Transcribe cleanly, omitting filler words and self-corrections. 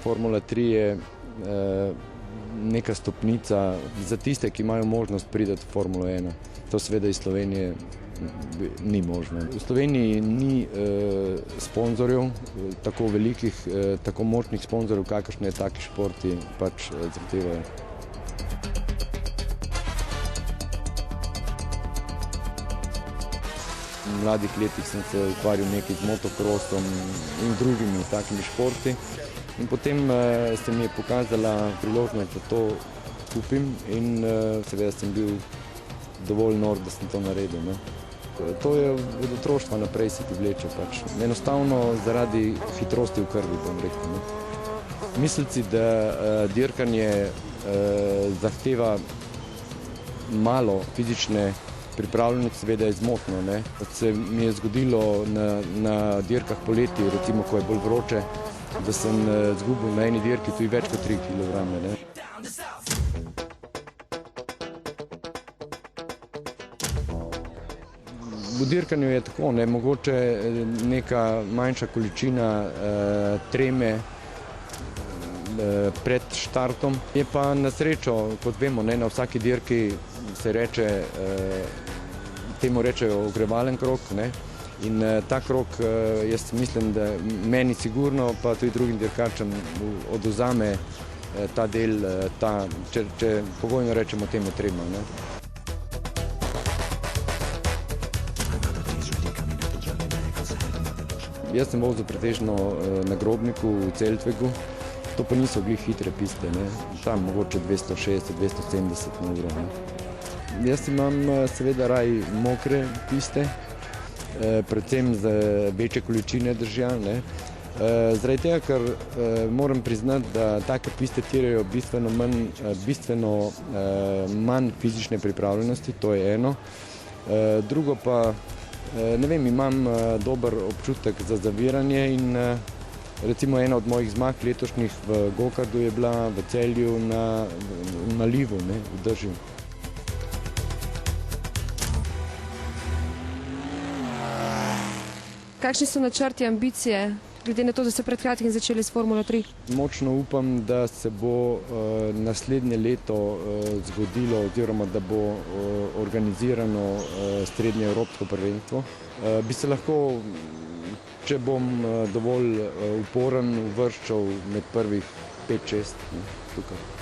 Formula 3 je neka stopnica za tiste, ki imajo možnost priti v Formulo 1. To seveda iz Slovenije ni možno. V Sloveniji ni sponzorjev, tako velikih, tako močnih sponzorjev, kakršne taki športi pač zahtevajo. V mladih letih sem se ukvarjal nekaj z motokrosom in drugimi takimi športi. In potem se mi je pokazala priložnost, da to kupim in seveda sem bil dovolj nor, da sem to naredil. Ne. To je od otroštva naprej se ti vleče pač. Enostavno zaradi hitrosti v krvi, bom rekel. Ne. Misliti, da dirkanje zahteva malo fizične pripravljenosti, seveda je zmotno. Ne. Se mi je zgodilo na dirkah poleti, recimo, ko je bolj vroče, da sem zgubil na eni dirki tudi več kot 3 kilograme. Ne. V dirkanju je tako, ne, mogoče neka manjša količina treme pred štartom. Je pa na srečo, kot vemo, ne, na vsaki dirki se reče, temu rečejo ogrevalen krog, ne. In ta krog, jaz mislim, da meni sigurno, pa tudi drugim dirkačem odvzame ta del, če pogojno rečemo temu trema. Ne. Jaz sem vozil pretežno na Grobniku v Celtvegu, to pa niso bili hitre piste, ne. Tam mogoče 260-270 na uro. Ne. Jaz imam seveda raj mokre piste, predvsem za večje količine držja. Ne. Zaradi tega, ker moram priznati, da take piste tirajo bistveno manj fizične pripravljenosti, to je eno. Drugo pa, ne vem, imam dober občutek za zaviranje in recimo ena od mojih zmag letošnjih v gokardu je bila v Celju na Livu, ne, v Držju. Kakšni so načrti, ambicije, glede na to, da ste pred kratkim začeli s Formulo 3? Močno upam, da se bo naslednje leto zgodilo oziroma da bo organizirano srednje evropsko prvenstvo. Bi se lahko, če bom dovolj uporen, uvrščal med prvih 5-6 tukaj.